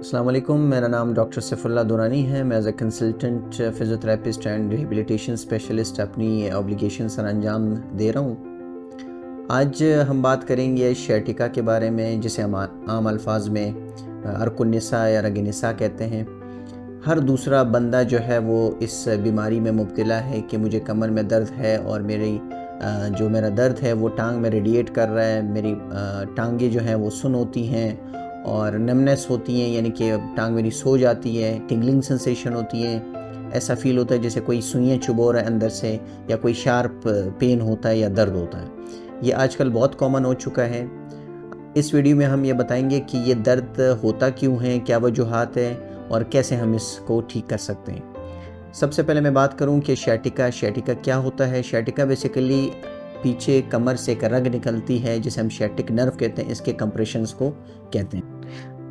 السلام علیکم، میرا نام ڈاکٹر سیف اللہ دورانی ہے۔ میں as a consultant physiotherapist and rehabilitation specialist اپنی اوبلیگیشن سر انجام دے رہا ہوں۔ آج ہم بات کریں گے شیٹکا کے بارے میں، جسے ہم عام الفاظ میں عرق النساء یا رگ نساء کہتے ہیں۔ ہر دوسرا بندہ جو ہے وہ اس بیماری میں مبتلا ہے کہ مجھے کمر میں درد ہے اور میرا درد ہے وہ ٹانگ میں ریڈیٹ کر رہا ہے، میری ٹانگیں جو ہیں وہ سن ہوتی ہیں اور نمنس ہوتی ہیں، یعنی کہ ٹانگ میری سو جاتی ہے، ٹنگلنگ سنسیشن ہوتی ہے، ایسا فیل ہوتا ہے جیسے کوئی سوئیاں چبھو رہا ہے اندر سے، یا کوئی شارپ پین ہوتا ہے یا درد ہوتا ہے۔ یہ آج کل بہت کامن ہو چکا ہے۔ اس ویڈیو میں ہم یہ بتائیں گے کہ یہ درد ہوتا کیوں ہے، کیا وجوہات ہے اور کیسے ہم اس کو ٹھیک کر سکتے ہیں۔ سب سے پہلے میں بات کروں کہ شیٹکا کیا ہوتا ہے۔ شیٹکا بیسیکلی پیچھے کمر سے ایک رگ نکلتی ہے جسے ہم شیٹک نرو کہتے ہیں، اس کے کمپریشنز کو کہتے ہیں۔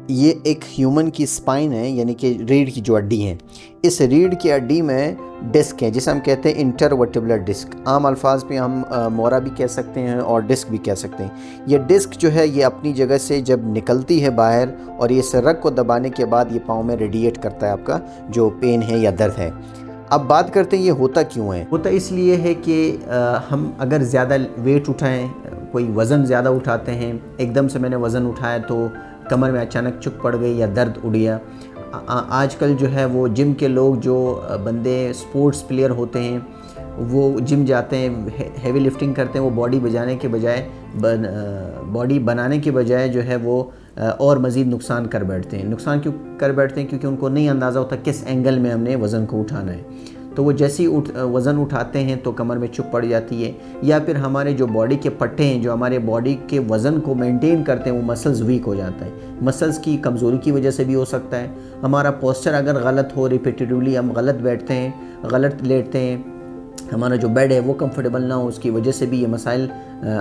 یہ ایک ہیومن کی سپائن ہے، یعنی کہ ریڑھ کی جو ہڈی ہے، اس ریڑھ کی ہڈی میں ڈسک ہے جسے ہم کہتے ہیں انٹرورٹیبولر ڈسک۔ عام الفاظ میں ہم مورا بھی کہہ سکتے ہیں اور ڈسک بھی کہہ سکتے ہیں۔ یہ ڈسک جو ہے یہ اپنی جگہ سے جب نکلتی ہے باہر اور یہ اس رگ کو دبانے کے بعد یہ پاؤں میں ریڈیٹ کرتا ہے آپ کا جو پین ہے یا درد ہے۔ اب بات کرتے ہیں یہ ہوتا کیوں ہے۔ ہوتا اس لیے ہے کہ ہم اگر زیادہ ویٹ اٹھائیں، کوئی وزن زیادہ اٹھاتے ہیں، ایک دم سے میں نے وزن اٹھایا تو کمر میں اچانک چک پڑ گئی یا درد اڑ گیا۔ آج کل جو ہے وہ جم کے لوگ، جو بندے سپورٹس پلیئر ہوتے ہیں، وہ جم جاتے ہیں، ہیوی لفٹنگ کرتے ہیں، وہ باڈی بنانے کے بجائے جو ہے وہ اور مزید نقصان کر بیٹھتے ہیں۔ نقصان کیوں کر بیٹھتے ہیں؟ کیونکہ ان کو نہیں اندازہ ہوتا کس اینگل میں ہم نے وزن کو اٹھانا ہے۔ تو وہ جیسی وزن اٹھاتے ہیں تو کمر میں چپ پڑ جاتی ہے، یا پھر ہمارے جو باڈی کے پٹھے ہیں جو ہمارے باڈی کے وزن کو مینٹین کرتے ہیں، وہ مسلز ویک ہو جاتا ہے۔ مسلز کی کمزوری کی وجہ سے بھی ہو سکتا ہے۔ ہمارا پوسچر اگر غلط ہو، ریپیٹیڈلی ہم غلط بیٹھتے ہیں، غلط لیٹتے ہیں، ہمارا جو بیڈ ہے وہ کمفرٹیبل نہ ہو، اس کی وجہ سے بھی یہ مسائل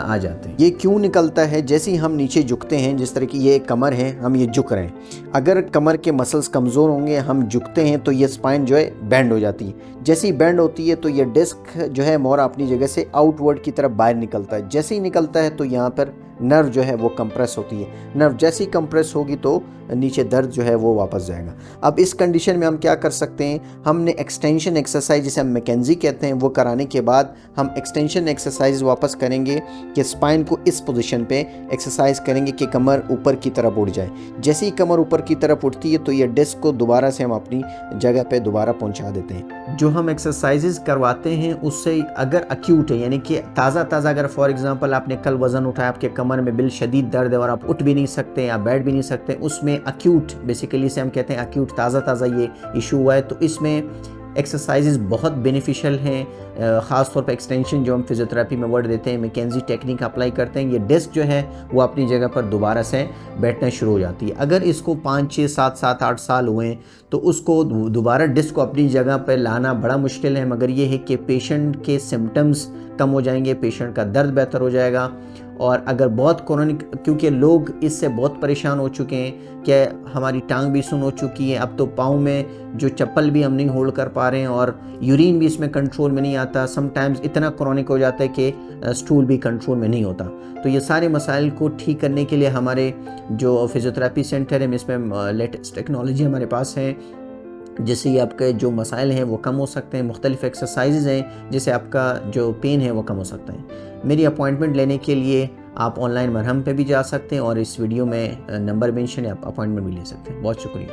آ جاتے ہیں۔ یہ کیوں نکلتا ہے؟ جیسے ہی ہم نیچے جھکتے ہیں، جس طرح کی یہ کمر ہے، ہم یہ جھک رہے ہیں، اگر کمر کے مسلز کمزور ہوں گے، ہم جھکتے ہیں تو یہ سپائن جو ہے بینڈ ہو جاتی ہے۔ جیسے ہی بینڈ ہوتی ہے تو یہ ڈسک جو ہے مورا اپنی جگہ سے آؤٹ ورڈ کی طرف باہر نکلتا ہے۔ جیسے ہی نکلتا ہے تو یہاں پر نرو جو ہے وہ کمپریس ہوتی ہے۔ نرو جیسی کمپریس ہوگی تو نیچے درد جو ہے وہ واپس جائے گا۔ اب اس کنڈیشن میں ہم کیا کر سکتے ہیں؟ ہم نے ایکسٹینشن ایکسرسائز جسے ہم میکنزی کہتے ہیں وہ کرانے کے بعد ہم ایکسٹینشن ایکسرسائز واپس کریں گے کہ سپائن کو اس پوزیشن پہ ایکسرسائز کریں گے کہ کمر اوپر کی طرف اٹھ جائے۔ جیسے ہی کمر اوپر کی طرف اٹھتی ہے تو یہ ڈسک کو دوبارہ سے ہم اپنی جگہ پہ دوبارہ پہنچا دیتے ہیں۔ جو ہم ایکسرسائزز کرواتے ہیں اس سے اگر ایکیوٹ ہے، یعنی کہ تازہ اگر فار ایگزامپل آپ نے کل وزن اٹھایا، آپ کے کمر میں بالشدید درد ہے اور آپ اٹھ بھی نہیں سکتے یا بیٹھ بھی نہیں سکتے، اس میں ایکیوٹ بیسیکلی سے ہم کہتے ہیں ایکیوٹ تازہ یہ ایشو ہوا ہے، تو اس میں ایکسرسائزز بہت بینیفیشل ہیں۔ خاص طور پہ ایکسٹینشن جو ہم فزیوتھراپی میں ورڈ دیتے ہیں، میکنزی ٹیکنیک اپلائی کرتے ہیں، یہ ڈسک جو ہے وہ اپنی جگہ پر دوبارہ سے بیٹھنا شروع ہو جاتی ہے۔ اگر اس کو 5 6 7 8 سال ہوئے ہیں تو اس کو دوبارہ ڈسک کو اپنی جگہ پہ لانا بڑا مشکل ہے، مگر یہ ہے کہ پیشنٹ کے سمٹمز کم ہو جائیں گے، پیشنٹ کا درد بہتر ہو جائے گا۔ اور اگر بہت کرونک، کیونکہ لوگ اس سے بہت پریشان ہو چکے ہیں کہ ہماری ٹانگ بھی سن ہو چکی ہے، اب تو پاؤں میں جو چپل بھی ہم نہیں ہولڈ کر پا رہے ہیں اور یورین بھی اس میں کنٹرول میں نہیں آتا، سم ٹائمز اتنا کرونک ہو جاتا ہے کہ سٹول بھی کنٹرول میں نہیں ہوتا۔ تو یہ سارے مسائل کو ٹھیک کرنے کے لیے ہمارے جو فزیوتھراپی سینٹر ہے، اس میں لیٹسٹ ٹیکنالوجی ہمارے پاس ہے، جس سے آپ کے جو مسائل ہیں وہ کم ہو سکتے ہیں۔ مختلف ایکسرسائزز ہیں جس سے آپ کا جو پین ہے وہ کم ہو سکتا ہے۔ میری اپوائنٹمنٹ لینے کے لیے آپ آن لائن مرہم پہ بھی جا سکتے ہیں، اور اس ویڈیو میں نمبر مینشن ہے، آپ اپوائنٹمنٹ بھی لے سکتے ہیں۔ بہت شکریہ۔